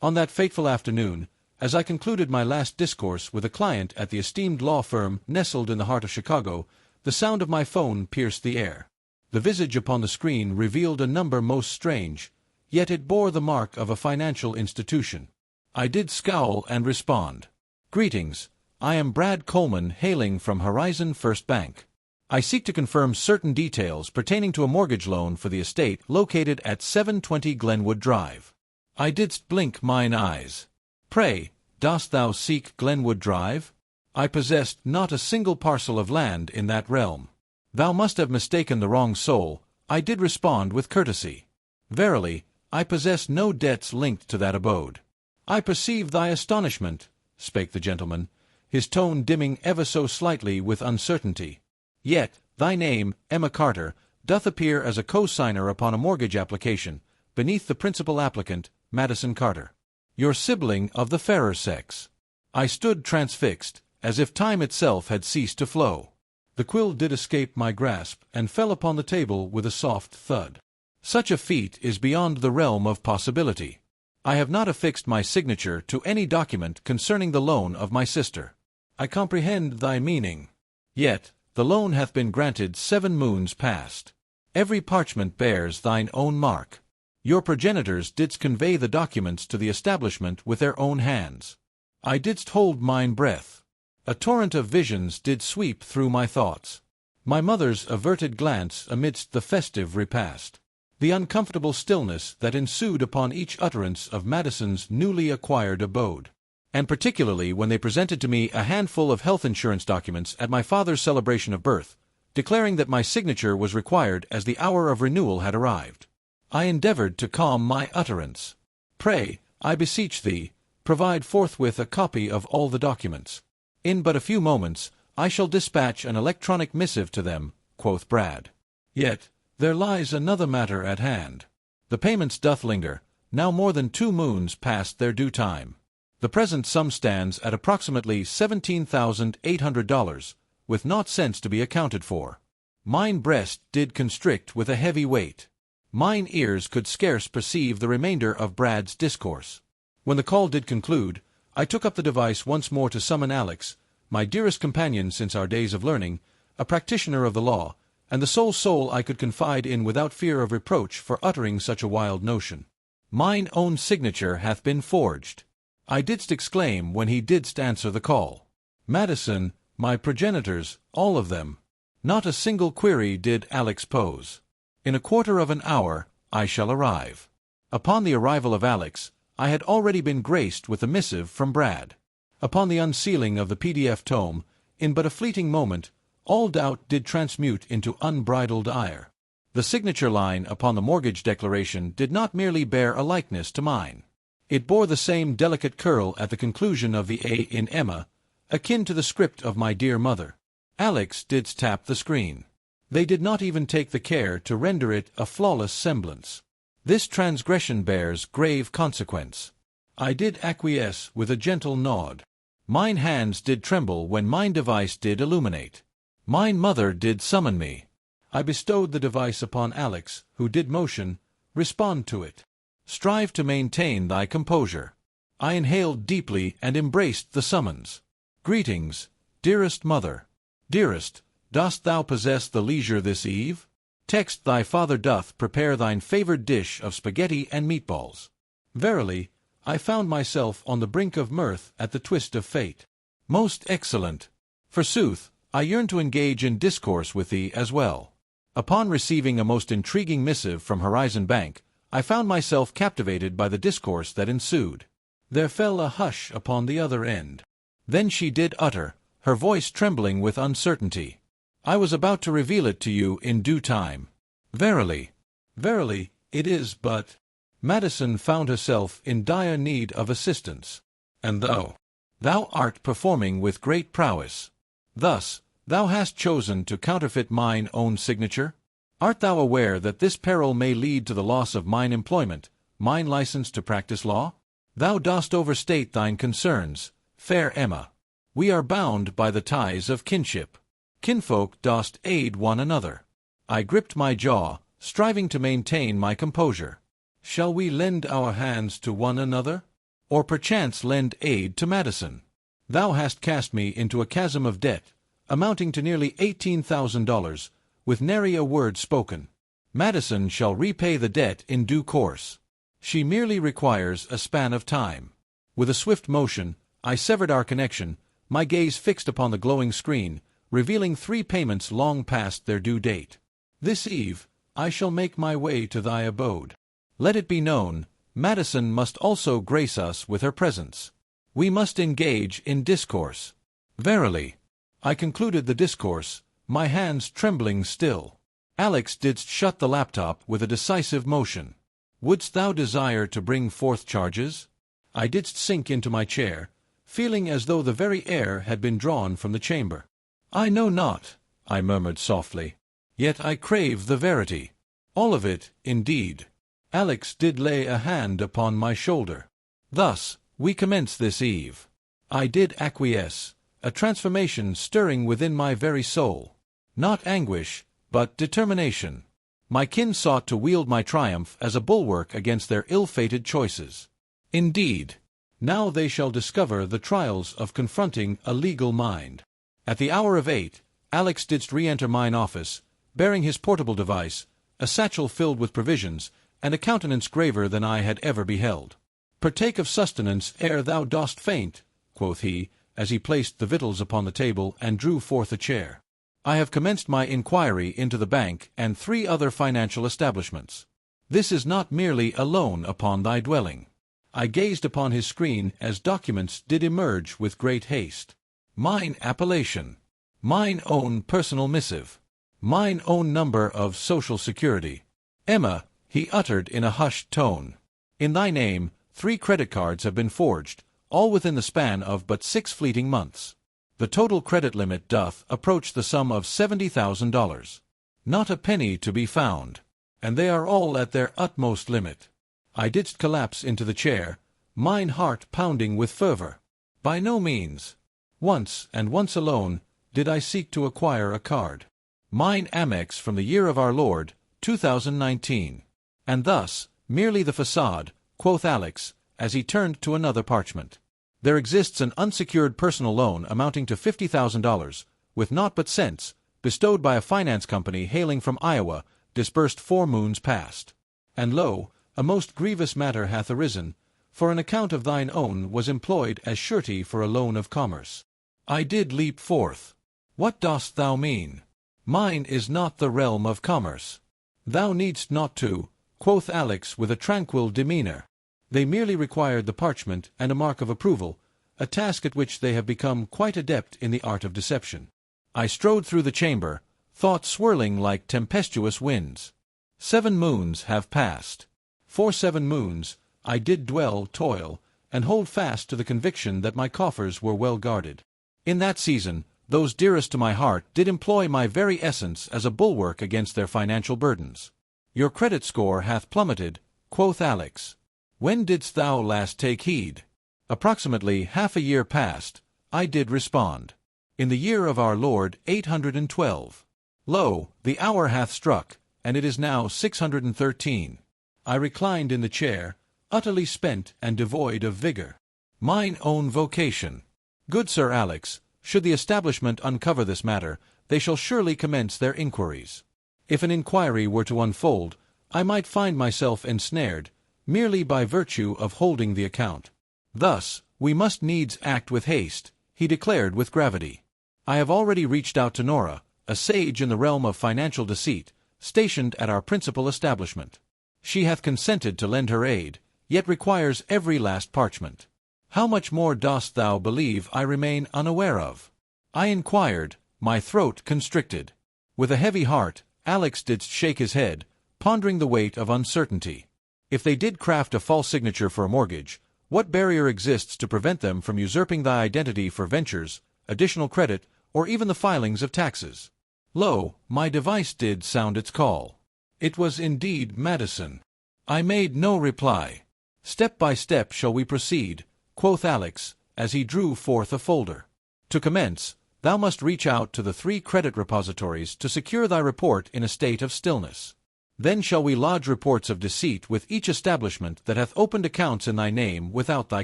On that fateful afternoon, as I concluded my last discourse with a client at the esteemed law firm nestled in the heart of Chicago, the sound of my phone pierced the air. The visage upon the screen revealed a number most strange, yet it bore the mark of a financial institution. I did scowl and respond. "Greetings, I am Brad Coleman, hailing from Horizon First Bank. I seek to confirm certain details pertaining to a mortgage loan for the estate located at 720 Glenwood Drive." I didst blink mine eyes. "Pray, dost thou seek Glenwood Drive? I possessed not a single parcel of land in that realm." "Thou must have mistaken the wrong soul," I did respond with courtesy. "Verily, I possess no debts linked to that abode." "I perceive thy astonishment," spake the gentleman, his tone dimming ever so slightly with uncertainty. "Yet, thy name, Emma Carter, doth appear as a co-signer upon a mortgage application, beneath the principal applicant, Madison Carter. Your sibling of the fairer sex." I stood transfixed, as if time itself had ceased to flow. The quill did escape my grasp, and fell upon the table with a soft thud. Such a feat is beyond the realm of possibility. I have not affixed my signature to any document concerning the loan of my sister. I comprehend thy meaning. Yet, the loan hath been granted 7 moons past. Every parchment bears thine own mark. Your progenitors didst convey the documents to the establishment with their own hands. I didst hold mine breath. A torrent of visions did sweep through my thoughts. My mother's averted glance amidst the festive repast. The uncomfortable stillness that ensued upon each utterance of Madison's newly acquired abode. And particularly when they presented to me a handful of health insurance documents at my father's celebration of birth, declaring that my signature was required as the hour of renewal had arrived. I endeavored to calm my utterance. "Pray, I beseech thee, provide forthwith a copy of all the documents. In but a few moments, I shall dispatch an electronic missive to them," quoth Brad. "Yet, there lies another matter at hand. The payments doth linger, now more than 2 moons past their due time. The present sum stands at approximately $17,800, with naught cents to be accounted for." Mine breast did constrict with a heavy weight. Mine ears could scarce perceive the remainder of Brad's discourse. When the call did conclude, I took up the device once more to summon Alex, my dearest companion since our days of learning, a practitioner of the law, and the sole soul I could confide in without fear of reproach for uttering such a wild notion. "Mine own signature hath been forged," I didst exclaim when he didst answer the call. "Madison, my progenitors, all of them." Not a single query did Alex pose. "In a quarter of an hour, I shall arrive." Upon the arrival of Alex, I had already been graced with a missive from Brad. Upon the unsealing of the PDF tome, in but a fleeting moment, all doubt did transmute into unbridled ire. The signature line upon the mortgage declaration did not merely bear a likeness to mine. It bore the same delicate curl at the conclusion of the A in Emma, akin to the script of my dear mother. Alex didst tap the screen. They did not even take the care to render it a flawless semblance. This transgression bears grave consequence. I did acquiesce with a gentle nod. Mine hands did tremble when mine device did illuminate. Mine mother did summon me. I bestowed the device upon Alex, who did motion, "Respond to it. Strive to maintain thy composure." I inhaled deeply and embraced the summons. "Greetings, dearest mother. Dearest, dost thou possess the leisure this eve? Text thy father doth prepare thine favored dish of spaghetti and meatballs." Verily, I found myself on the brink of mirth at the twist of fate. "Most excellent. Forsooth, I yearn to engage in discourse with thee as well." Upon receiving a most intriguing missive from Horizon Bank, I found myself captivated by the discourse that ensued. There fell a hush upon the other end. Then she did utter, her voice trembling with uncertainty, "I was about to reveal it to you in due time. Verily, verily, it is but—" Madison found herself in dire need of assistance. "And thou art performing with great prowess. Thus, thou hast chosen to counterfeit mine own signature? Art thou aware that this peril may lead to the loss of mine employment, mine license to practice law? Thou dost overstate thine concerns, fair Emma. We are bound by the ties of kinship. Kinfolk dost aid one another." I gripped my jaw, striving to maintain my composure. "Shall we lend our hands to one another?" or perchance lend aid to Madison. Thou hast cast me into a chasm of debt, amounting to nearly $18,000, with nary a word spoken. Madison shall repay the debt in due course. She merely requires a span of time. With a swift motion, I severed our connection, my gaze fixed upon the glowing screen, revealing 3 payments long past their due date. This eve, I shall make my way to thy abode. Let it be known, Madison must also grace us with her presence. We must engage in discourse. Verily, I concluded the discourse, my hands trembling still. Alex, didst shut the laptop with a decisive motion. Wouldst thou desire to bring forth charges? I didst sink into my chair, feeling as though the very air had been drawn from the chamber. I know not, I murmured softly. Yet I crave the verity. All of it, indeed. Alex did lay a hand upon my shoulder. Thus, we commence this eve. I did acquiesce, a transformation stirring within my very soul. Not anguish, but determination. My kin sought to wield my triumph as a bulwark against their ill-fated choices. Indeed, now they shall discover the trials of confronting a legal mind. At the hour of 8, Alex didst re-enter mine office, bearing his portable device, a satchel filled with provisions, and a countenance graver than I had ever beheld. "Partake of sustenance ere thou dost faint," quoth he, as he placed the victuals upon the table and drew forth a chair. "I have commenced my inquiry into the bank and 3 other financial establishments. This is not merely a loan upon thy dwelling." I gazed upon his screen as documents did emerge with great haste. Mine appellation, mine own personal missive, mine own number of Social Security. "Emma," he uttered in a hushed tone, "in thy name 3 credit cards have been forged, all within the span of but 6 fleeting months. The total credit limit doth approach the sum of $70,000. Not a penny to be found, and they are all at their utmost limit." I didst collapse into the chair, mine heart pounding with fervor. By no means. Once, and once alone, did I seek to acquire a card. Mine Amex from the year of our Lord, 2019. And thus, merely the facade, quoth Alex, as he turned to another parchment. There exists an unsecured personal loan amounting to $50,000, with naught but cents, bestowed by a finance company hailing from Iowa, disbursed 4 moons past. And lo, a most grievous matter hath arisen, for an account of thine own was employed as surety for a loan of commerce. I did leap forth. "What dost thou mean? Mine is not the realm of commerce." "Thou needst not to," quoth Alex with a tranquil demeanor. They merely required the parchment and a mark of approval, a task at which they have become quite adept in the art of deception. I strode through the chamber, thoughts swirling like tempestuous winds. 7 moons have passed. For 7 moons, I did toil, and hold fast to the conviction that my coffers were well guarded. In that season, those dearest to my heart did employ my very essence as a bulwark against their financial burdens. "Your credit score hath plummeted," quoth Alex. "When didst thou last take heed?" "Approximately half a year past," I did respond. "In the year of our Lord 812. Lo, the hour hath struck, and it is now 613. I reclined in the chair, utterly spent and devoid of vigor. Mine own vocation. "Good Sir Alex, should the establishment uncover this matter, they shall surely commence their inquiries. If an inquiry were to unfold, I might find myself ensnared, merely by virtue of holding the account. Thus, we must needs act with haste," he declared with gravity. "I have already reached out to Nora, a sage in the realm of financial deceit, stationed at our principal establishment. She hath consented to lend her aid, yet requires every last parchment. How much more dost thou believe I remain unaware of?" I inquired, my throat constricted. With a heavy heart, Alex didst shake his head, pondering the weight of uncertainty. If they did craft a false signature for a mortgage, what barrier exists to prevent them from usurping thy identity for ventures, additional credit, or even the filings of taxes? Lo, my device did sound its call. It was indeed Madison. I made no reply. "Step by step shall we proceed," quoth Alex, as he drew forth a folder. "To commence, thou must reach out to the 3 credit repositories to secure thy report in a state of stillness. Then shall we lodge reports of deceit with each establishment that hath opened accounts in thy name without thy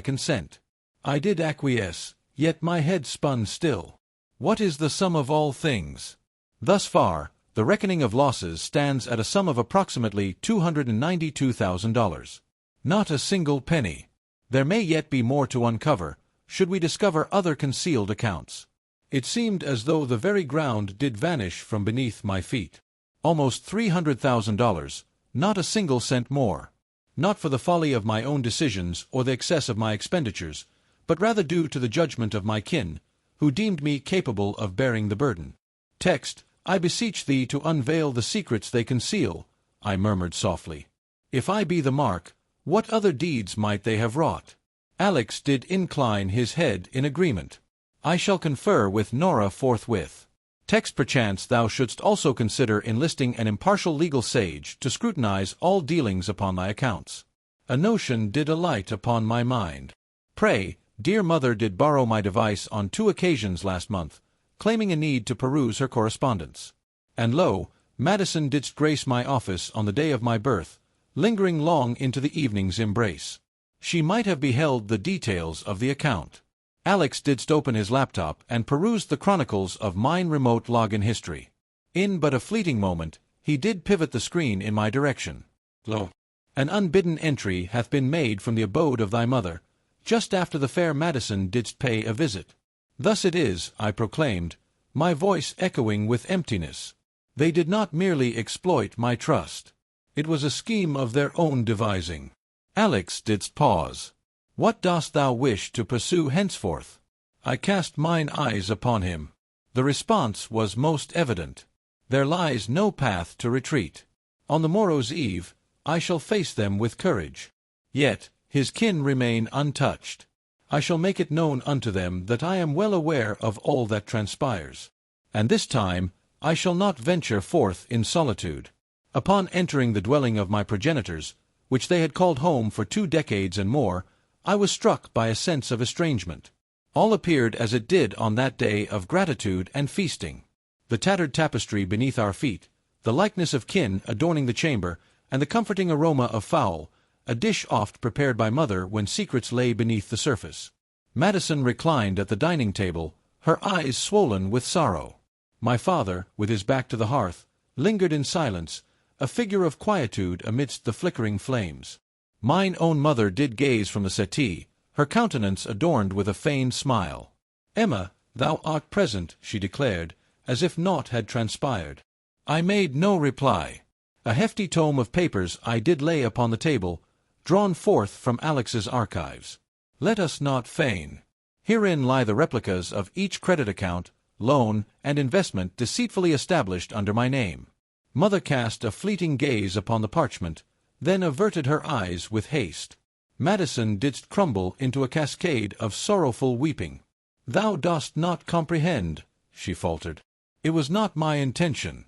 consent. I did acquiesce, yet my head spun still. What is the sum of all things? Thus far, the reckoning of losses stands at a sum of approximately $292,000. Not a single penny. There may yet be more to uncover, should we discover other concealed accounts. It seemed as though the very ground did vanish from beneath my feet. Almost $300,000, not a single cent more. Not for the folly of my own decisions or the excess of my expenditures, but rather due to the judgment of my kin, who deemed me capable of bearing the burden. Text, I beseech thee to unveil the secrets they conceal, I murmured softly. If I be the mark, what other deeds might they have wrought? Alex did incline his head in agreement. I shall confer with Nora forthwith. Text, perchance thou shouldst also consider enlisting an impartial legal sage to scrutinize all dealings upon thy accounts. A notion did alight upon my mind. Pray, dear mother did borrow my device on 2 occasions last month, claiming a need to peruse her correspondence. And lo, Madison didst grace my office on the day of my birth, lingering long into the evening's embrace. She might have beheld the details of the account. Alex didst open his laptop and perused the chronicles of mine remote login history. In but a fleeting moment, he did pivot the screen in my direction. Lo! An unbidden entry hath been made from the abode of thy mother, just after the fair Madison didst pay a visit. Thus it is, I proclaimed, my voice echoing with emptiness. They did not merely exploit my trust. It was a scheme of their own devising. Alex didst pause. What dost thou wish to pursue henceforth? I cast mine eyes upon him. The response was most evident. There lies no path to retreat. On the morrow's eve, I shall face them with courage. Yet, his kin remain untouched. I shall make it known unto them that I am well aware of all that transpires. And this time, I shall not venture forth in solitude. Upon entering the dwelling of my progenitors, which they had called home for 2 decades and more, I was struck by a sense of estrangement. All appeared as it did on that day of gratitude and feasting. The tattered tapestry beneath our feet, the likeness of kin adorning the chamber, and the comforting aroma of fowl, a dish oft prepared by mother when secrets lay beneath the surface. Madison reclined at the dining table, her eyes swollen with sorrow. My father, with his back to the hearth, lingered in silence, a figure of quietude amidst the flickering flames. Mine own mother did gaze from the settee, her countenance adorned with a feigned smile. Emma, thou art present, she declared, as if naught had transpired. I made no reply. A hefty tome of papers I did lay upon the table, drawn forth from Alex's archives. Let us not feign. Herein lie the replicas of each credit account, loan, and investment deceitfully established under my name. Mother cast a fleeting gaze upon the parchment, then averted her eyes with haste. Madison didst crumble into a cascade of sorrowful weeping. Thou dost not comprehend, she faltered. It was not my intention.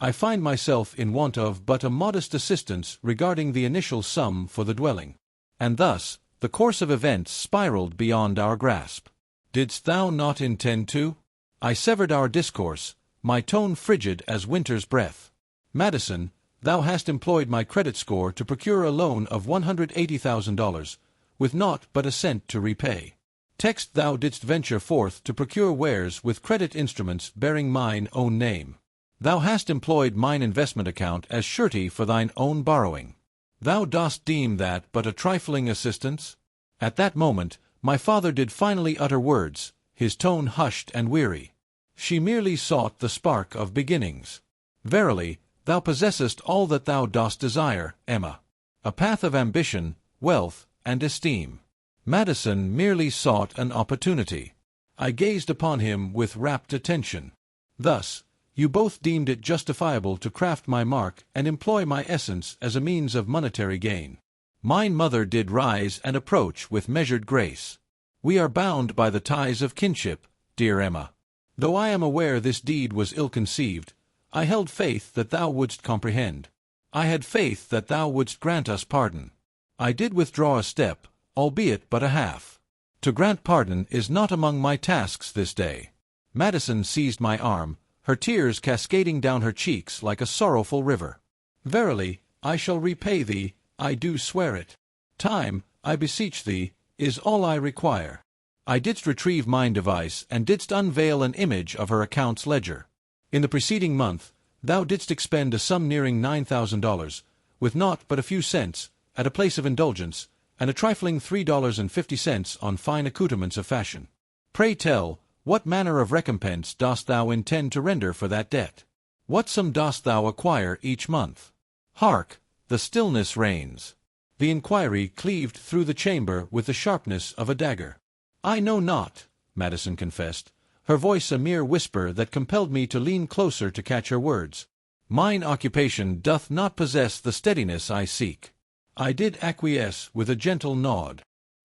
I find myself in want of but a modest assistance regarding the initial sum for the dwelling. And thus, the course of events spiraled beyond our grasp. Didst thou not intend to? I severed our discourse, my tone frigid as winter's breath. Madison, thou hast employed my credit score to procure a loan of $180,000, with naught but a cent to repay. Text, thou didst venture forth to procure wares with credit instruments bearing mine own name. Thou hast employed mine investment account as surety for thine own borrowing. Thou dost deem that but a trifling assistance? At that moment, my father did finally utter words, his tone hushed and weary. She merely sought the spark of beginnings. Verily, thou possessest all that thou dost desire, Emma. A path of ambition, wealth, and esteem. Madison merely sought an opportunity. I gazed upon him with rapt attention. Thus, you both deemed it justifiable to craft my mark and employ my essence as a means of monetary gain. Mine mother did rise and approach with measured grace. We are bound by the ties of kinship, dear Emma. Though I am aware this deed was ill-conceived, I held faith that thou wouldst comprehend. I had faith that thou wouldst grant us pardon. I did withdraw a step, albeit but a half. To grant pardon is not among my tasks this day. Madison seized my arm, her tears cascading down her cheeks like a sorrowful river. Verily, I shall repay thee, I do swear it. Time, I beseech thee, is all I require. I didst retrieve mine device, and didst unveil an image of her account's ledger. In the preceding month, thou didst expend a sum nearing $9,000, with naught but a few cents, at a place of indulgence, and a trifling $3.50 on fine accoutrements of fashion. Pray tell, what manner of recompense dost thou intend to render for that debt? What sum dost thou acquire each month? Hark, the stillness reigns. The inquiry cleaved through the chamber with the sharpness of a dagger. I know not, Madison confessed, her voice a mere whisper that compelled me to lean closer to catch her words. Mine occupation doth not possess the steadiness I seek. I did acquiesce with a gentle nod.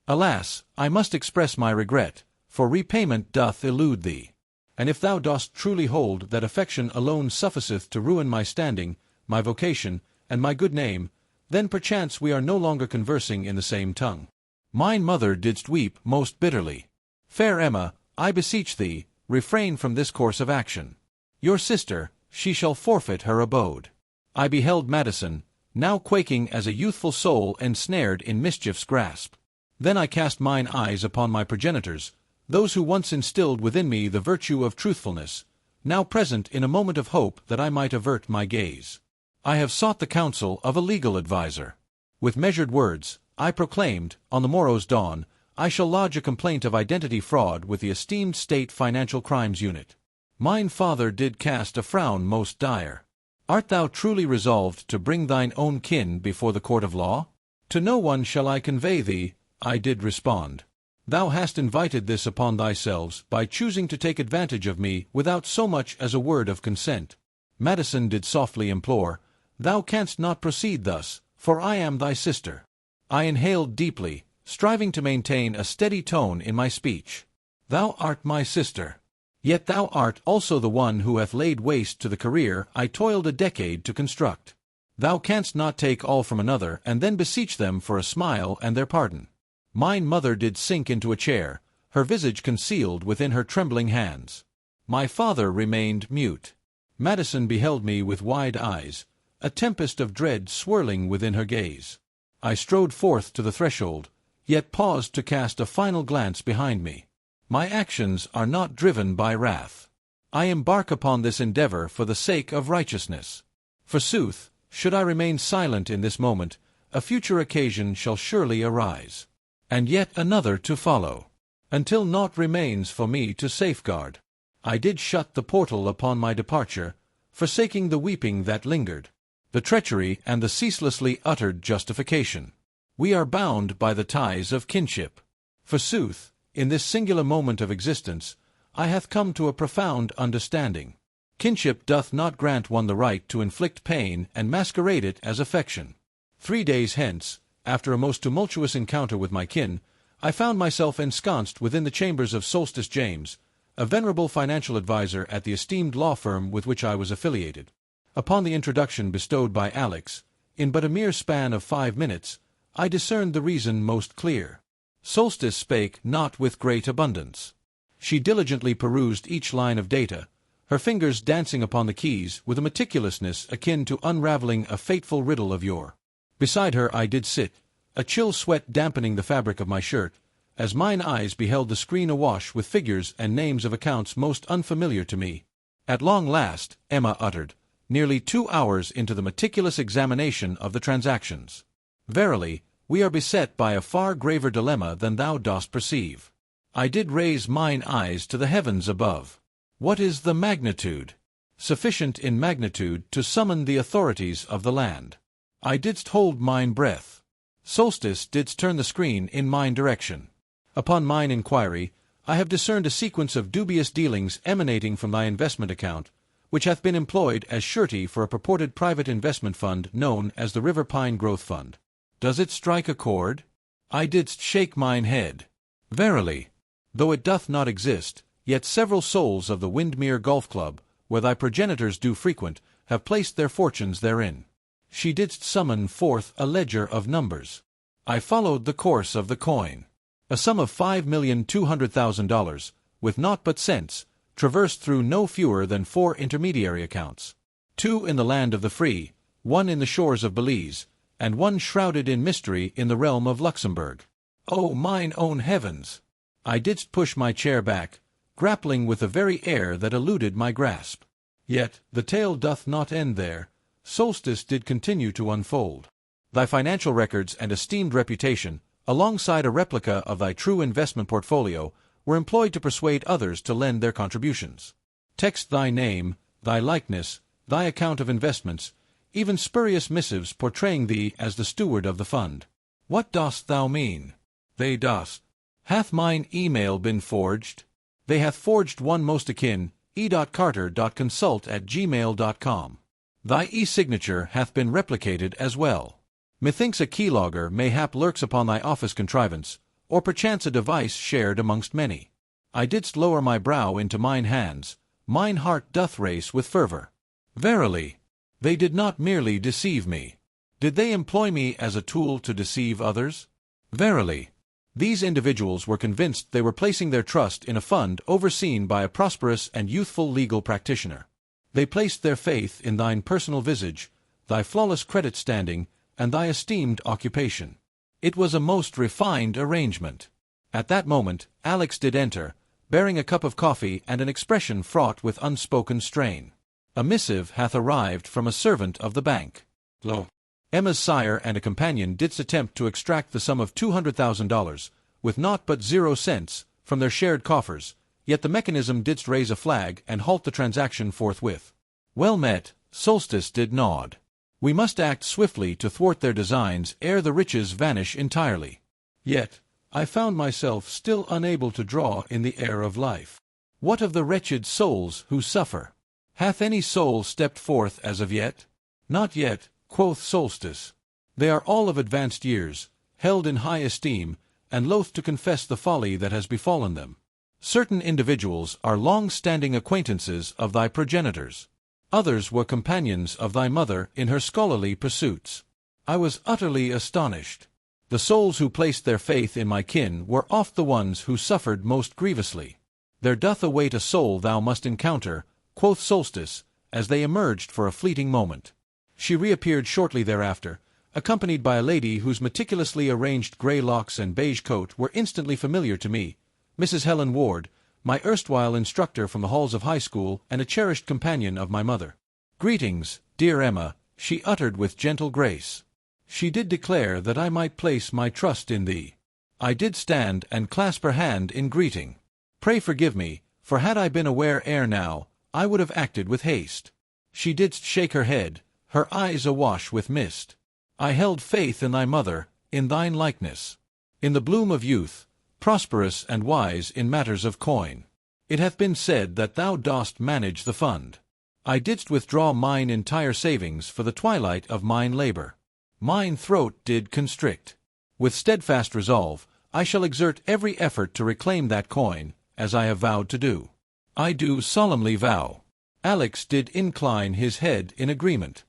Alas, I must express my regret, for repayment doth elude thee. And if thou dost truly hold that affection alone sufficeth to ruin my standing, my vocation, and my good name, then perchance we are no longer conversing in the same tongue. Mine mother didst weep most bitterly. Fair Emma, I beseech thee, refrain from this course of action. Your sister, she shall forfeit her abode. I beheld Madison, now quaking as a youthful soul ensnared in mischief's grasp. Then I cast mine eyes upon my progenitors, those who once instilled within me the virtue of truthfulness, now present in a moment of hope that I might avert my gaze. I have sought the counsel of a legal adviser. With measured words, I proclaimed, on the morrow's dawn, I shall lodge a complaint of identity fraud with the esteemed State Financial Crimes Unit. Mine father did cast a frown most dire. Art thou truly resolved to bring thine own kin before the court of law? To no one shall I convey thee, I did respond. Thou hast invited this upon thyself by choosing to take advantage of me without so much as a word of consent. Madison did softly implore, Thou canst not proceed thus, for I am thy sister. I inhaled deeply, striving to maintain a steady tone in my speech. Thou art my sister. Yet thou art also the one who hath laid waste to the career I toiled a decade to construct. Thou canst not take all from another and then beseech them for a smile and their pardon. Mine mother did sink into a chair, her visage concealed within her trembling hands. My father remained mute. Madison beheld me with wide eyes, a tempest of dread swirling within her gaze. I strode forth to the threshold, yet paused to cast a final glance behind me. My actions are not driven by wrath. I embark upon this endeavor for the sake of righteousness. Forsooth, should I remain silent in this moment, a future occasion shall surely arise, and yet another to follow, until naught remains for me to safeguard. I did shut the portal upon my departure, forsaking the weeping that lingered, the treachery and the ceaselessly uttered justification. We are bound by the ties of kinship. Forsooth, in this singular moment of existence, I hath come to a profound understanding. Kinship doth not grant one the right to inflict pain and masquerade it as affection. 3 days hence, after a most tumultuous encounter with my kin, I found myself ensconced within the chambers of Solstice James, a venerable financial adviser at the esteemed law firm with which I was affiliated. Upon the introduction bestowed by Alex, in but a mere span of 5 minutes, I discerned the reason most clear. Solstice spake not with great abundance. She diligently perused each line of data, her fingers dancing upon the keys with a meticulousness akin to unraveling a fateful riddle of yore. Beside her I did sit, a chill sweat dampening the fabric of my shirt, as mine eyes beheld the screen awash with figures and names of accounts most unfamiliar to me. At long last, Emma uttered, nearly 2 hours into the meticulous examination of the transactions. Verily, we are beset by a far graver dilemma than thou dost perceive. I did raise mine eyes to the heavens above. What is the magnitude? Sufficient in magnitude to summon the authorities of the land. I didst hold mine breath. Solstice didst turn the screen in mine direction. Upon mine inquiry, I have discerned a sequence of dubious dealings emanating from thy investment account, which hath been employed as surety for a purported private investment fund known as the River Pine Growth Fund. Does it strike a chord? I didst shake mine head. Verily, though it doth not exist, yet several souls of the Windmere Golf Club, where thy progenitors do frequent, have placed their fortunes therein. She didst summon forth a ledger of numbers. I followed the course of the coin. A sum of $5,200,000, with naught but cents, traversed through no fewer than 4 intermediary accounts. 2 in the land of the free, one in the shores of Belize, and one shrouded in mystery in the realm of Luxembourg. Oh, mine own heavens! I didst push my chair back, grappling with the very air that eluded my grasp. Yet the tale doth not end there. Solstice did continue to unfold. Thy financial records and esteemed reputation, alongside a replica of thy true investment portfolio, were employed to persuade others to lend their contributions. Text thy name, thy likeness, thy account of investments, even spurious missives portraying thee as the steward of the fund. What dost thou mean? They dost. Hath mine email been forged? They hath forged one most akin, e.carter.consult@gmail.com. Thy e-signature hath been replicated as well. Methinks a keylogger mayhap lurks upon thy office contrivance, or perchance a device shared amongst many. I didst lower my brow into mine hands, mine heart doth race with fervor. Verily, they did not merely deceive me. Did they employ me as a tool to deceive others? Verily, these individuals were convinced they were placing their trust in a fund overseen by a prosperous and youthful legal practitioner. They placed their faith in thine personal visage, thy flawless credit standing, and thy esteemed occupation. It was a most refined arrangement. At that moment, Alex did enter, bearing a cup of coffee and an expression fraught with unspoken strain. A missive hath arrived from a servant of the bank. Lo! Emma's sire and a companion didst attempt to extract the sum of $200,000, with naught but 0 cents, from their shared coffers, yet the mechanism didst raise a flag and halt the transaction forthwith. Well met, Solstice did nod. We must act swiftly to thwart their designs ere the riches vanish entirely. Yet, I found myself still unable to draw in the air of life. What of the wretched souls who suffer? Hath any soul stepped forth as of yet? Not yet, quoth Solstice. They are all of advanced years, held in high esteem, and loath to confess the folly that has befallen them. Certain individuals are long-standing acquaintances of thy progenitors. Others were companions of thy mother in her scholarly pursuits. I was utterly astonished. The souls who placed their faith in my kin were oft the ones who suffered most grievously. There doth await a soul thou must encounter, quoth Solstice, as they emerged for a fleeting moment. She reappeared shortly thereafter, accompanied by a lady whose meticulously arranged grey locks and beige coat were instantly familiar to me, Mrs. Helen Ward, my erstwhile instructor from the halls of high school and a cherished companion of my mother. Greetings, dear Emma, she uttered with gentle grace. She did declare that I might place my trust in thee. I did stand and clasp her hand in greeting. Pray forgive me, for had I been aware ere now, I would have acted with haste. She didst shake her head, her eyes awash with mist. I held faith in thy mother, in thine likeness. In the bloom of youth, prosperous and wise in matters of coin. It hath been said that thou dost manage the fund. I didst withdraw mine entire savings for the twilight of mine labor. Mine throat did constrict. With steadfast resolve, I shall exert every effort to reclaim that coin, as I have vowed to do. I do solemnly vow. Alex did incline his head in agreement.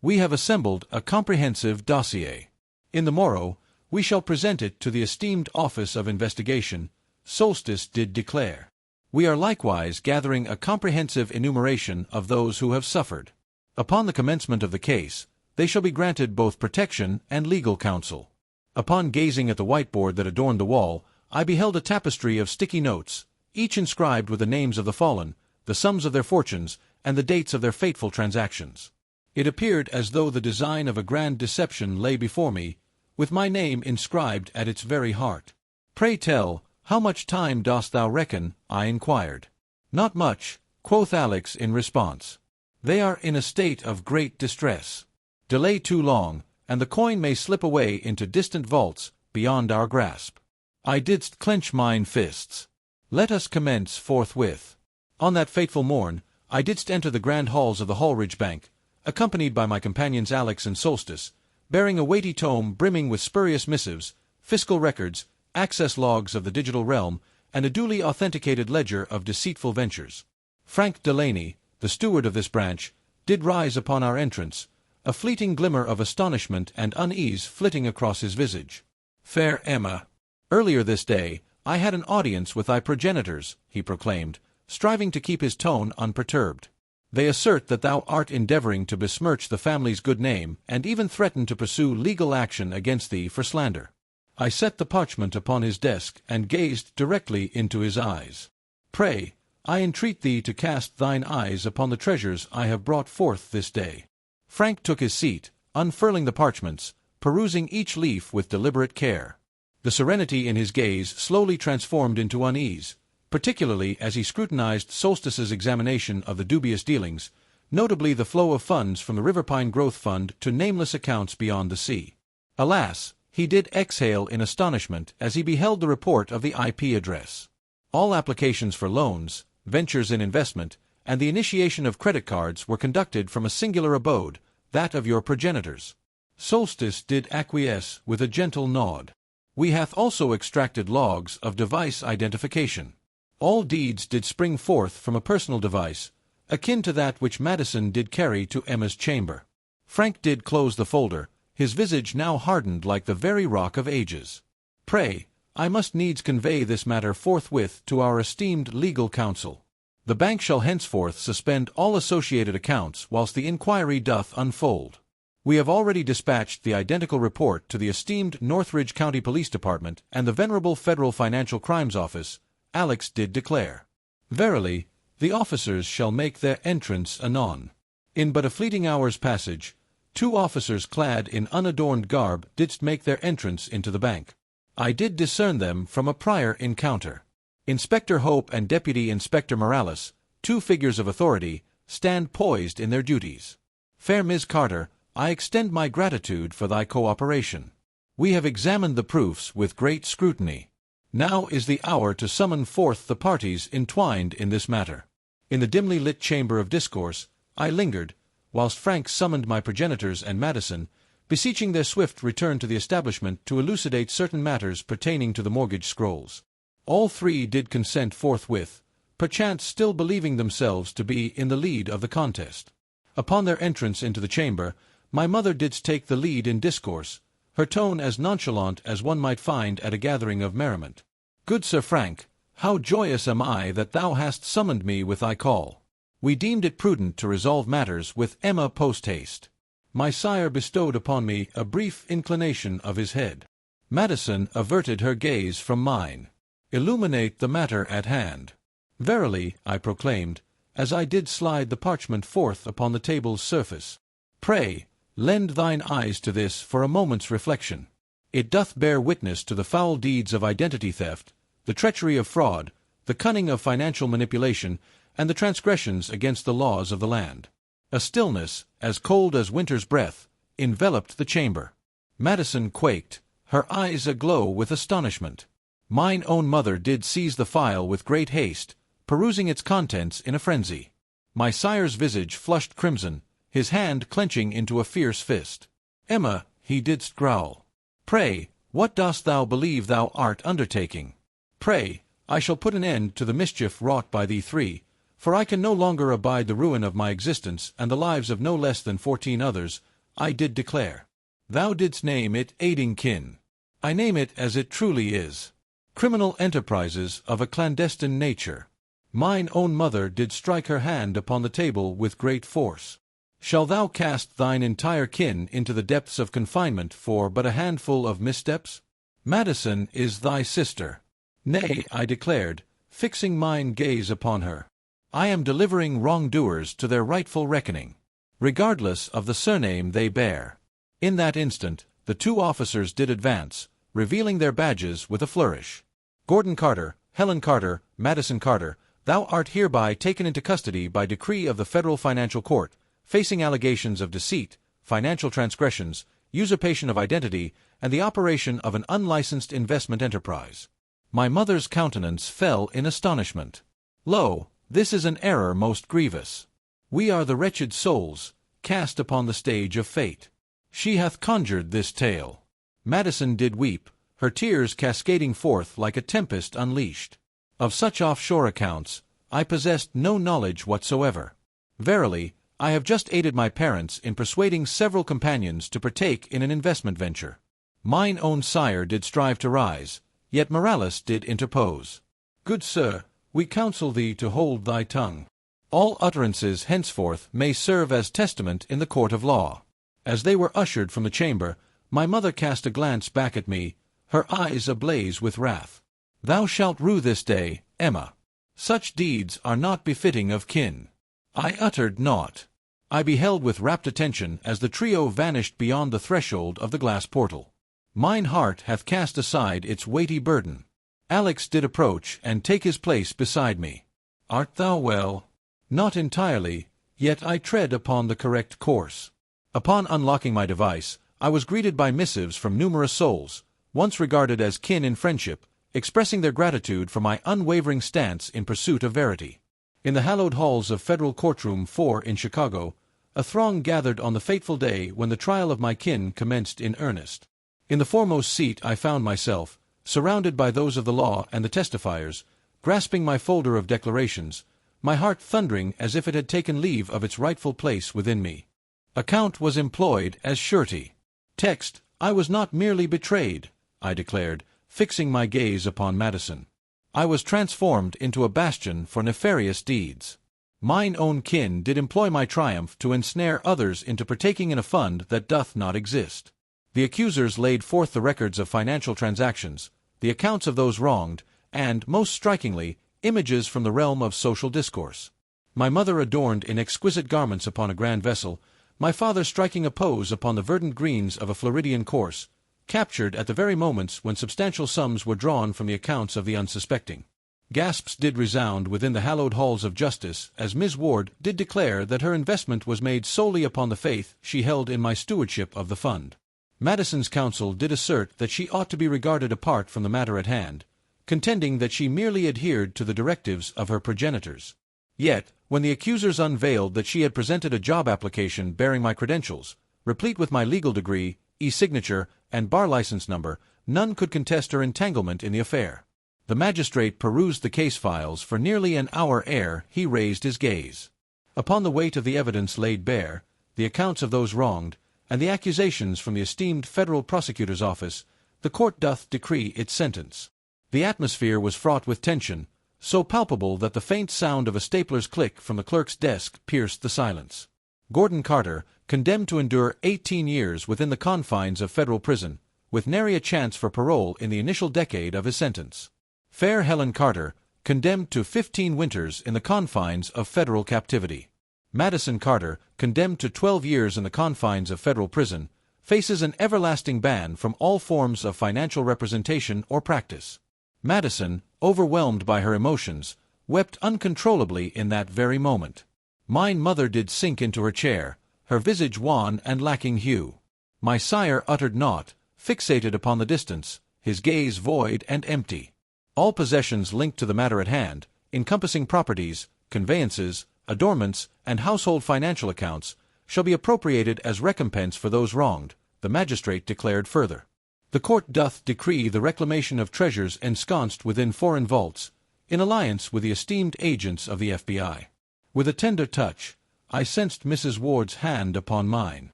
We have assembled a comprehensive dossier. In the morrow, we shall present it to the esteemed Office of Investigation, Solstice did declare. We are likewise gathering a comprehensive enumeration of those who have suffered. Upon the commencement of the case, they shall be granted both protection and legal counsel. Upon gazing at the whiteboard that adorned the wall, I beheld a tapestry of sticky notes, each inscribed with the names of the fallen, the sums of their fortunes, and the dates of their fateful transactions. It appeared as though the design of a grand deception lay before me, with my name inscribed at its very heart. Pray tell, how much time dost thou reckon? I inquired. Not much, quoth Alex in response. They are in a state of great distress. Delay too long, and the coin may slip away into distant vaults, beyond our grasp. I didst clench mine fists. Let us commence forthwith. On that fateful morn, I didst enter the grand halls of the Halridge Bank, accompanied by my companions Alex and Solstice, bearing a weighty tome brimming with spurious missives, fiscal records, access logs of the digital realm, and a duly authenticated ledger of deceitful ventures. Frank Delaney, the steward of this branch, did rise upon our entrance, a fleeting glimmer of astonishment and unease flitting across his visage. Fair Emma, earlier this day, I had an audience with thy progenitors, he proclaimed, striving to keep his tone unperturbed. They assert that thou art endeavoring to besmirch the family's good name, and even threaten to pursue legal action against thee for slander. I set the parchment upon his desk, and gazed directly into his eyes. Pray, I entreat thee to cast thine eyes upon the treasures I have brought forth this day. Frank took his seat, unfurling the parchments, perusing each leaf with deliberate care. The serenity in his gaze slowly transformed into unease, particularly as he scrutinized Solstice's examination of the dubious dealings, notably the flow of funds from the Riverpine Growth Fund to nameless accounts beyond the sea. Alas, he did exhale in astonishment as he beheld the report of the IP address. All applications for loans, ventures in investment, and the initiation of credit cards were conducted from a singular abode, that of your progenitors. Solstice did acquiesce with a gentle nod. We hath also extracted logs of device identification. All deeds did spring forth from a personal device, akin to that which Madison did carry to Emma's chamber. Frank did close the folder, his visage now hardened like the very rock of ages. Pray, I must needs convey this matter forthwith to our esteemed legal counsel. The bank shall henceforth suspend all associated accounts whilst the inquiry doth unfold. We have already dispatched the identical report to the esteemed Northridge County Police Department and the venerable Federal Financial Crimes Office, Alex did declare. Verily, the officers shall make their entrance anon. In but a fleeting hour's passage, 2 officers clad in unadorned garb didst make their entrance into the bank. I did discern them from a prior encounter. Inspector Hope and Deputy Inspector Morales, 2 figures of authority, stand poised in their duties. Fair Ms. Carter, I extend my gratitude for thy cooperation. We have examined the proofs with great scrutiny. Now is the hour to summon forth the parties entwined in this matter. In the dimly lit chamber of discourse, I lingered, whilst Frank summoned my progenitors and Madison, beseeching their swift return to the establishment to elucidate certain matters pertaining to the mortgage scrolls. All 3 did consent forthwith, perchance still believing themselves to be in the lead of the contest. Upon their entrance into the chamber, my mother didst take the lead in discourse, her tone as nonchalant as one might find at a gathering of merriment. Good Sir Frank, how joyous am I that thou hast summoned me with thy call. We deemed it prudent to resolve matters with Emma post-haste. My sire bestowed upon me a brief inclination of his head. Madison averted her gaze from mine. Illuminate the matter at hand. Verily, I proclaimed, as I did slide the parchment forth upon the table's surface. Pray, lend thine eyes to this for a moment's reflection. It doth bear witness to the foul deeds of identity theft, the treachery of fraud, the cunning of financial manipulation, and the transgressions against the laws of the land. A stillness, as cold as winter's breath, enveloped the chamber. Madison quaked, her eyes aglow with astonishment. Mine own mother did seize the file with great haste, perusing its contents in a frenzy. My sire's visage flushed crimson, his hand clenching into a fierce fist. Emma, he didst growl. Pray, what dost thou believe thou art undertaking? Pray, I shall put an end to the mischief wrought by thee 3, for I can no longer abide the ruin of my existence and the lives of no less than 14 others, I did declare. Thou didst name it aiding kin. I name it as it truly is. Criminal enterprises of a clandestine nature. Mine own mother did strike her hand upon the table with great force. Shall thou cast thine entire kin into the depths of confinement for but a handful of missteps? Madison is thy sister. Nay, I declared, fixing mine gaze upon her. I am delivering wrongdoers to their rightful reckoning, regardless of the surname they bear. In that instant, the 2 officers did advance, revealing their badges with a flourish. Gordon Carter, Helen Carter, Madison Carter, thou art hereby taken into custody by decree of the Federal Financial Court, facing allegations of deceit, financial transgressions, usurpation of identity, and the operation of an unlicensed investment enterprise. My mother's countenance fell in astonishment. Lo, this is an error most grievous. We are the wretched souls, cast upon the stage of fate. She hath conjured this tale. Madison did weep, her tears cascading forth like a tempest unleashed. Of such offshore accounts, I possessed no knowledge whatsoever. Verily, I have just aided my parents in persuading several companions to partake in an investment venture. Mine own sire did strive to rise, yet Morales did interpose. Good sir, we counsel thee to hold thy tongue. All utterances henceforth may serve as testament in the court of law. As they were ushered from the chamber, my mother cast a glance back at me, her eyes ablaze with wrath. "Thou shalt rue this day, Emma. Such deeds are not befitting of kin." I uttered naught. I beheld with rapt attention as the trio vanished beyond the threshold of the glass portal. Mine heart hath cast aside its weighty burden. Alex did approach and take his place beside me. "Art thou well?" "Not entirely, yet I tread upon the correct course." Upon unlocking my device, I was greeted by missives from numerous souls, once regarded as kin in friendship, expressing their gratitude for my unwavering stance in pursuit of verity. In the hallowed halls of Federal Courtroom 4 in Chicago, a throng gathered on the fateful day when the trial of my kin commenced in earnest. In the foremost seat I found myself, surrounded by those of the law and the testifiers, grasping my folder of declarations, my heart thundering as if it had taken leave of its rightful place within me. Account was employed as surety. Text, "I was not merely betrayed," I declared, fixing my gaze upon Madison. "I was transformed into a bastion for nefarious deeds. Mine own kin did employ my triumph to ensnare others into partaking in a fund that doth not exist." The accusers laid forth the records of financial transactions, the accounts of those wronged, and, most strikingly, images from the realm of social discourse. My mother adorned in exquisite garments upon a grand vessel, my father striking a pose upon the verdant greens of a Floridian course, captured at the very moments when substantial sums were drawn from the accounts of the unsuspecting. Gasps did resound within the hallowed halls of justice as Ms. Ward did declare that her investment was made solely upon the faith she held in my stewardship of the fund. Madison's counsel did assert that she ought to be regarded apart from the matter at hand, contending that she merely adhered to the directives of her progenitors. Yet, when the accusers unveiled that she had presented a job application bearing my credentials, replete with my legal degree, e-signature, and bar license number, none could contest her entanglement in the affair. The magistrate perused the case files for nearly an hour ere he raised his gaze. Upon the weight of the evidence laid bare, the accounts of those wronged, and the accusations from the esteemed federal prosecutor's office, the court doth decree its sentence. The atmosphere was fraught with tension, so palpable that the faint sound of a stapler's click from the clerk's desk pierced the silence. Gordon Carter, condemned to endure 18 years within the confines of federal prison, with nary a chance for parole in the initial decade of his sentence. Fair Helen Carter, condemned to 15 winters in the confines of federal captivity. Madison Carter, condemned to 12 years in the confines of federal prison, faces an everlasting ban from all forms of financial representation or practice. Madison, overwhelmed by her emotions, wept uncontrollably in that very moment. Mine mother did sink into her chair, her visage wan and lacking hue. My sire uttered naught, fixated upon the distance, his gaze void and empty. All possessions linked to the matter at hand, encompassing properties, conveyances, adornments, and household financial accounts, shall be appropriated as recompense for those wronged, the magistrate declared further. The court doth decree the reclamation of treasures ensconced within foreign vaults, in alliance with the esteemed agents of the FBI. With a tender touch, I sensed Mrs. Ward's hand upon mine.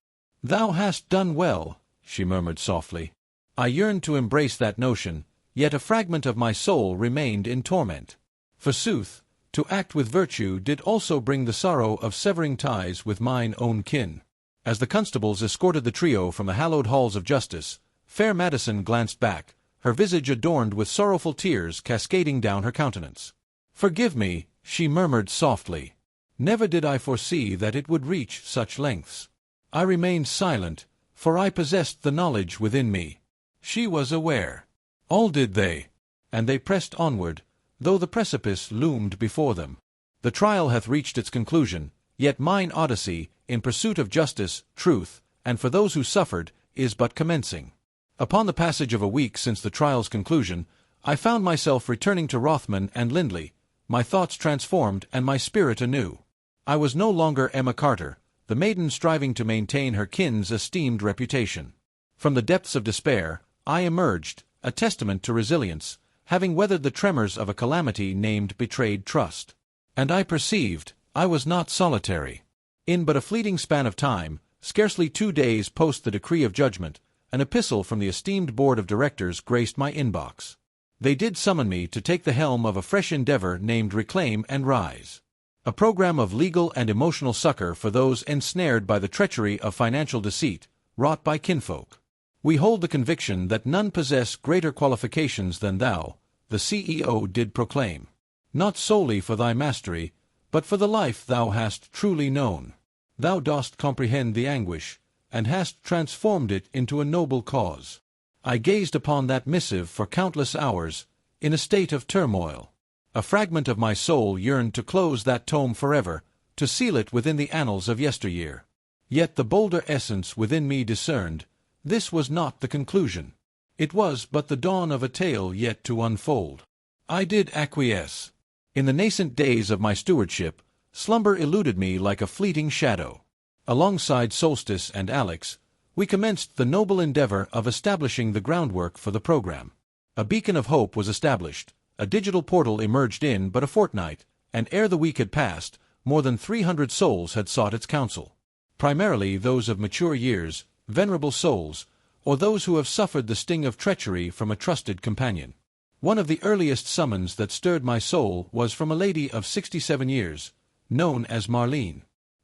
"Thou hast done well," she murmured softly. I yearned to embrace that notion, yet a fragment of my soul remained in torment. Forsooth, to act with virtue did also bring the sorrow of severing ties with mine own kin. As the constables escorted the trio from the hallowed halls of justice, fair Madison glanced back, her visage adorned with sorrowful tears cascading down her countenance. "Forgive me," she murmured softly. "Never did I foresee that it would reach such lengths." I remained silent, for I possessed the knowledge within me. She was aware. All did they, and they pressed onward, though the precipice loomed before them. The trial hath reached its conclusion, yet mine odyssey, in pursuit of justice, truth, and for those who suffered, is but commencing. Upon the passage of a week since the trial's conclusion, I found myself returning to Rothman and Lindley, my thoughts transformed and my spirit anew. I was no longer Emma Carter, the maiden striving to maintain her kin's esteemed reputation. From the depths of despair, I emerged, a testament to resilience, having weathered the tremors of a calamity named betrayed trust. And I perceived I was not solitary. In but a fleeting span of time, scarcely 2 days post the decree of judgment, an epistle from the esteemed board of directors graced my inbox. They did summon me to take the helm of a fresh endeavor named Reclaim and Rise. a program of legal and emotional succor for those ensnared by the treachery of financial deceit, wrought by kinfolk. We hold the conviction that none possess greater qualifications than thou, the CEO did proclaim, not solely for thy mastery, but for the life thou hast truly known. Thou dost comprehend the anguish, and hast transformed it into a noble cause. I gazed upon that missive for countless hours, in a state of turmoil. A fragment of my soul yearned to close that tome forever, to seal it within the annals of yesteryear. Yet the bolder essence within me discerned, this was not the conclusion. It was but the dawn of a tale yet to unfold. I did acquiesce. In the nascent days of my stewardship, slumber eluded me like a fleeting shadow. Alongside Solstice and Alex, we commenced the noble endeavor of establishing the groundwork for the program. A beacon of hope was established. A digital portal emerged in but a fortnight, and ere the week had passed, more than 300 souls had sought its counsel. Primarily those of mature years, venerable souls, or those who have suffered the sting of treachery from a trusted companion. One of the earliest summons that stirred my soul was from a lady of 67 years, known as Marlene.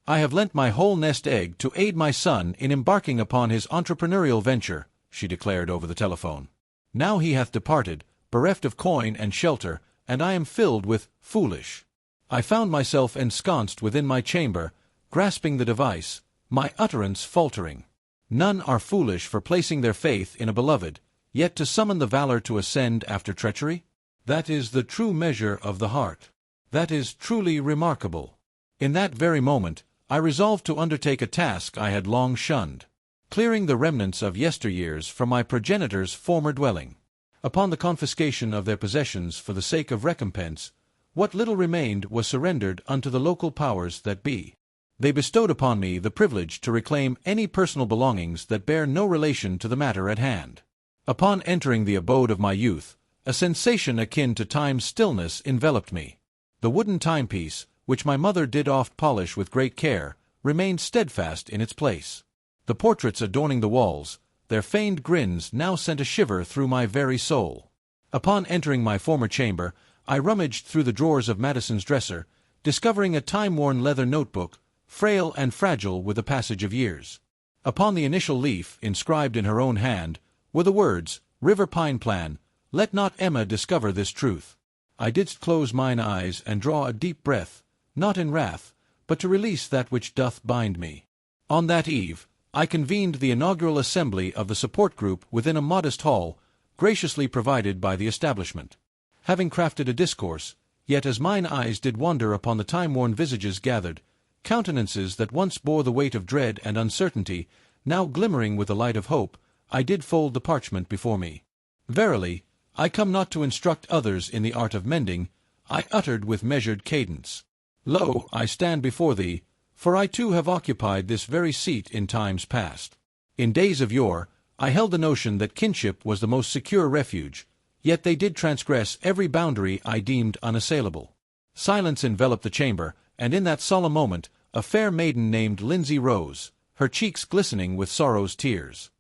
I have lent my whole nest egg to aid my son in embarking upon his entrepreneurial venture, she declared over the telephone. Now he hath departed, bereft of coin and shelter, and I am filled with foolish. I found myself ensconced within my chamber, grasping the device, my utterance faltering. None are foolish for placing their faith in a beloved, yet to summon the valor to ascend after treachery? That is the true measure of the heart. That is truly remarkable. In that very moment, I resolved to undertake a task I had long shunned, clearing the remnants of yesteryears from my progenitors' former dwelling. Upon the confiscation of their possessions for the sake of recompense, what little remained was surrendered unto the local powers that be. They bestowed upon me the privilege to reclaim any personal belongings that bear no relation to the matter at hand. Upon entering the abode of my youth, a sensation akin to time's stillness enveloped me. The wooden timepiece, which my mother did oft polish with great care, remained steadfast in its place. The portraits adorning the walls, their feigned grins now sent a shiver through my very soul. Upon entering my former chamber, I rummaged through the drawers of Madison's dresser, discovering a time-worn leather notebook, frail and fragile with the passage of years. Upon the initial leaf, inscribed in her own hand, were the words, "River Pine Plan, let not Emma discover this truth." I didst close mine eyes and draw a deep breath, not in wrath, but to release that which doth bind me. On that eve, I convened the inaugural assembly of the support group within a modest hall, graciously provided by the establishment. Having crafted a discourse, yet as mine eyes did wander upon the time-worn visages gathered, countenances that once bore the weight of dread and uncertainty, now glimmering with the light of hope, I did fold the parchment before me. Verily, I come not to instruct others in the art of mending, I uttered with measured cadence. Lo, I stand before thee, for I too have occupied this very seat in times past. In days of yore, I held the notion that kinship was the most secure refuge, yet they did transgress every boundary I deemed unassailable. Silence enveloped the chamber, and in that solemn moment, a fair maiden named Lindsay rose, her cheeks glistening with sorrow's tears.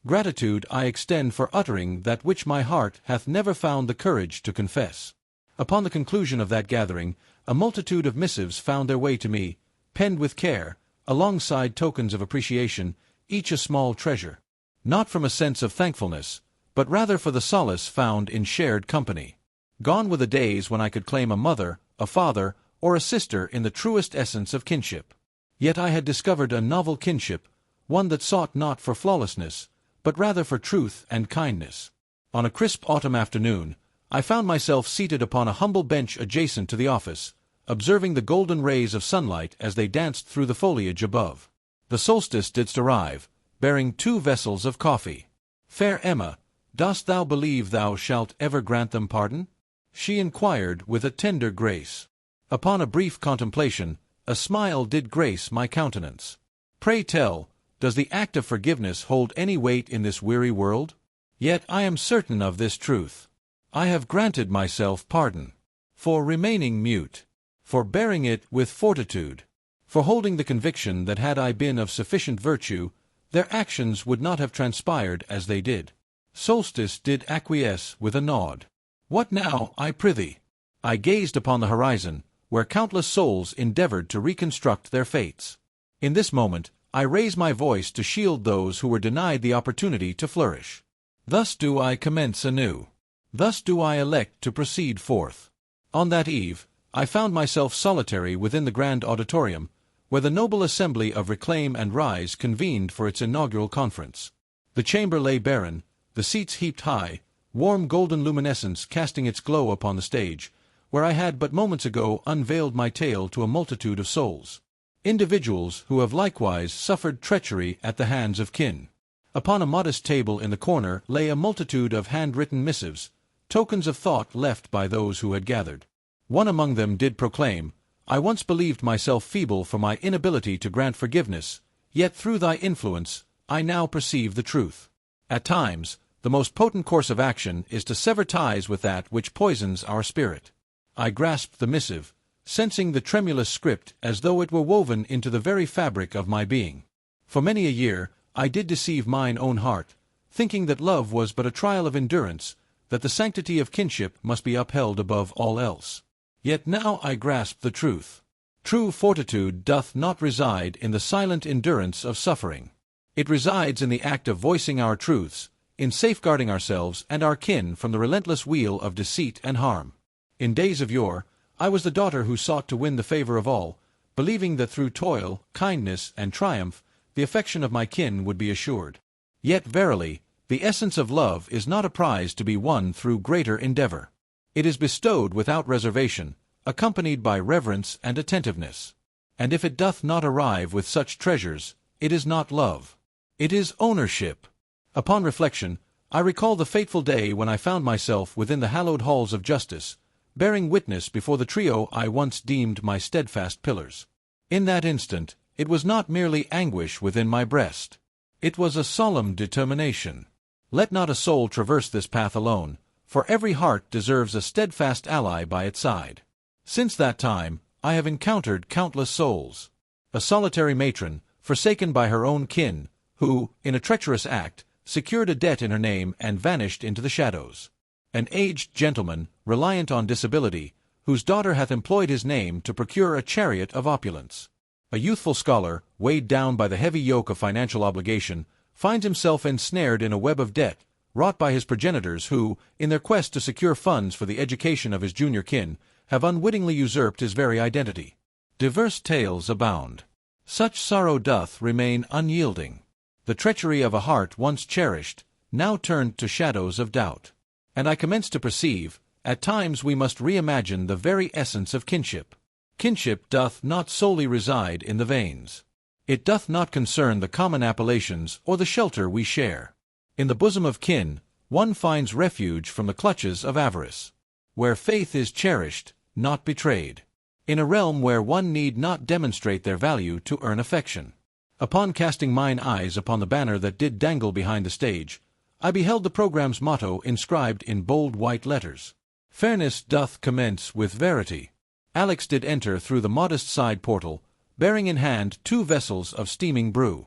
Gratitude I extend for uttering that which my heart hath never found the courage to confess. Upon the conclusion of that gathering, a multitude of missives found their way to me, penned with care, alongside tokens of appreciation, each a small treasure. Not from a sense of thankfulness, but rather for the solace found in shared company. Gone were the days when I could claim a mother, a father, or a sister in the truest essence of kinship. Yet I had discovered a novel kinship, one that sought not for flawlessness, but rather for truth and kindness. On a crisp autumn afternoon, I found myself seated upon a humble bench adjacent to the office, observing the golden rays of sunlight as they danced through the foliage above. The solstice didst arrive, bearing 2 vessels of coffee. "Fair Emma, dost thou believe thou shalt ever grant them pardon?" she inquired with a tender grace. Upon a brief contemplation, a smile did grace my countenance. "Pray tell, does the act of forgiveness hold any weight in this weary world? Yet I am certain of this truth. I have granted myself pardon. For remaining mute. For bearing it with fortitude. For holding the conviction that had I been of sufficient virtue, their actions would not have transpired as they did." Solstice did acquiesce with a nod. "What now, I prithee?" I gazed upon the horizon, where countless souls endeavored to reconstruct their fates. In this moment, I raise my voice to shield those who were denied the opportunity to flourish. Thus do I commence anew. Thus do I elect to proceed forth. On that eve, I found myself solitary within the grand auditorium, where the noble assembly of Reclaim and Rise convened for its inaugural conference. The chamber lay barren, the seats heaped high, warm golden luminescence casting its glow upon the stage, where I had but moments ago unveiled my tale to a multitude of souls. Individuals who have likewise suffered treachery at the hands of kin. Upon a modest table in the corner lay a multitude of handwritten missives, tokens of thought left by those who had gathered. One among them did proclaim, "I once believed myself feeble for my inability to grant forgiveness, yet through thy influence, I now perceive the truth. At times, the most potent course of action is to sever ties with that which poisons our spirit." I grasped the missive, sensing the tremulous script as though it were woven into the very fabric of my being. For many a year, I did deceive mine own heart, thinking that love was but a trial of endurance, that the sanctity of kinship must be upheld above all else. Yet now I grasp the truth. True fortitude doth not reside in the silent endurance of suffering. It resides in the act of voicing our truths, in safeguarding ourselves and our kin from the relentless wheel of deceit and harm. In days of yore, I was the daughter who sought to win the favor of all, believing that through toil, kindness, and triumph, the affection of my kin would be assured. Yet verily, the essence of love is not a prize to be won through greater endeavor. It is bestowed without reservation, accompanied by reverence and attentiveness. And if it doth not arrive with such treasures, it is not love. It is ownership. Upon reflection, I recall the fateful day when I found myself within the hallowed halls of justice, bearing witness before the trio I once deemed my steadfast pillars. In that instant, it was not merely anguish within my breast. It was a solemn determination. Let not a soul traverse this path alone, for every heart deserves a steadfast ally by its side. Since that time, I have encountered countless souls. A solitary matron, forsaken by her own kin, who, in a treacherous act, secured a debt in her name and vanished into the shadows. An aged gentleman, reliant on disability, whose daughter hath employed his name to procure a chariot of opulence. A youthful scholar, weighed down by the heavy yoke of financial obligation, finds himself ensnared in a web of debt, wrought by his progenitors who, in their quest to secure funds for the education of his junior kin, have unwittingly usurped his very identity. Diverse tales abound. Such sorrow doth remain unyielding. The treachery of a heart once cherished, now turned to shadows of doubt. And I commence to perceive, at times we must reimagine the very essence of kinship. Kinship doth not solely reside in the veins. It doth not concern the common appellations or the shelter we share. In the bosom of kin, one finds refuge from the clutches of avarice. Where faith is cherished, not betrayed. In a realm where one need not demonstrate their value to earn affection. Upon casting mine eyes upon the banner that did dangle behind the stage, I beheld the program's motto inscribed in bold white letters. Fairness doth commence with verity. Alex did enter through the modest side portal, bearing in hand 2 vessels of steaming brew.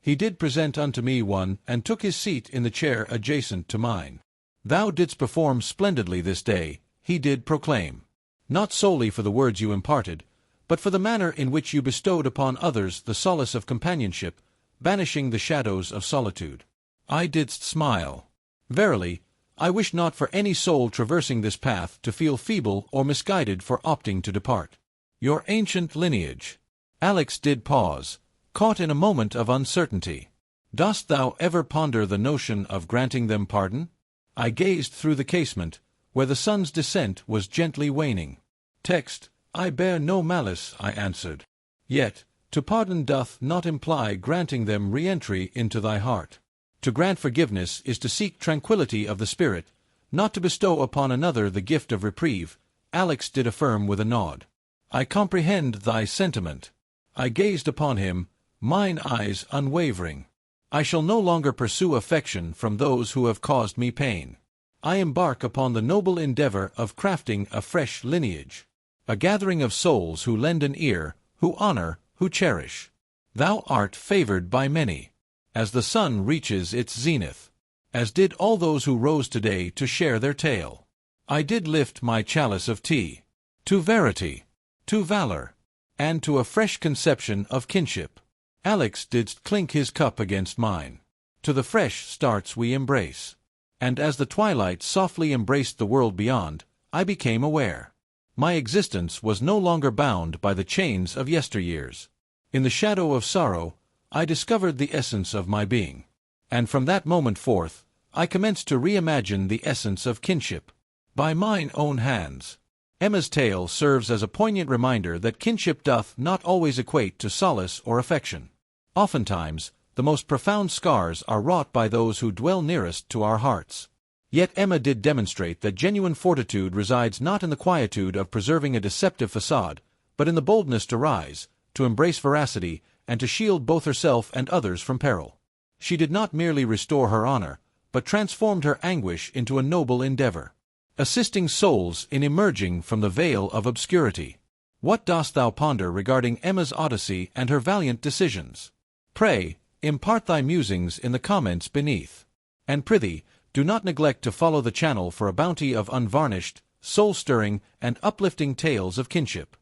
He did present unto me one, and took his seat in the chair adjacent to mine. Thou didst perform splendidly this day, he did proclaim. Not solely for the words you imparted, but for the manner in which you bestowed upon others the solace of companionship, banishing the shadows of solitude. I didst smile. Verily, I wish not for any soul traversing this path to feel feeble or misguided for opting to depart. Your ancient lineage. Alex did pause, caught in a moment of uncertainty. Dost thou ever ponder the notion of granting them pardon? I gazed through the casement, where the sun's descent was gently waning. Text, I bear no malice, I answered. Yet, to pardon doth not imply granting them re-entry into thy heart. To grant forgiveness is to seek tranquillity of the spirit, not to bestow upon another the gift of reprieve, Alex did affirm with a nod. I comprehend thy sentiment. I gazed upon him, mine eyes unwavering. I shall no longer pursue affection from those who have caused me pain. I embark upon the noble endeavor of crafting a fresh lineage. A gathering of souls who lend an ear, who honor, who cherish. Thou art favored by many, as the sun reaches its zenith, as did all those who rose today to share their tale. I did lift my chalice of tea. To verity. to valor, and to a fresh conception of kinship. Alex didst clink his cup against mine. To the fresh starts we embrace. And as the twilight softly embraced the world beyond, I became aware. My existence was no longer bound by the chains of yesteryears. In the shadow of sorrow, I discovered the essence of my being. And from that moment forth, I commenced to reimagine the essence of kinship. By mine own hands. Emma's tale serves as a poignant reminder that kinship doth not always equate to solace or affection. Oftentimes, the most profound scars are wrought by those who dwell nearest to our hearts. Yet Emma did demonstrate that genuine fortitude resides not in the quietude of preserving a deceptive facade, but in the boldness to rise, to embrace veracity, and to shield both herself and others from peril. She did not merely restore her honor, but transformed her anguish into a noble endeavor, assisting souls in emerging from the veil of obscurity. What dost thou ponder regarding Emma's odyssey and her valiant decisions? Pray, impart thy musings in the comments beneath. And prithee, do not neglect to follow the channel for a bounty of unvarnished, soul-stirring, and uplifting tales of kinship.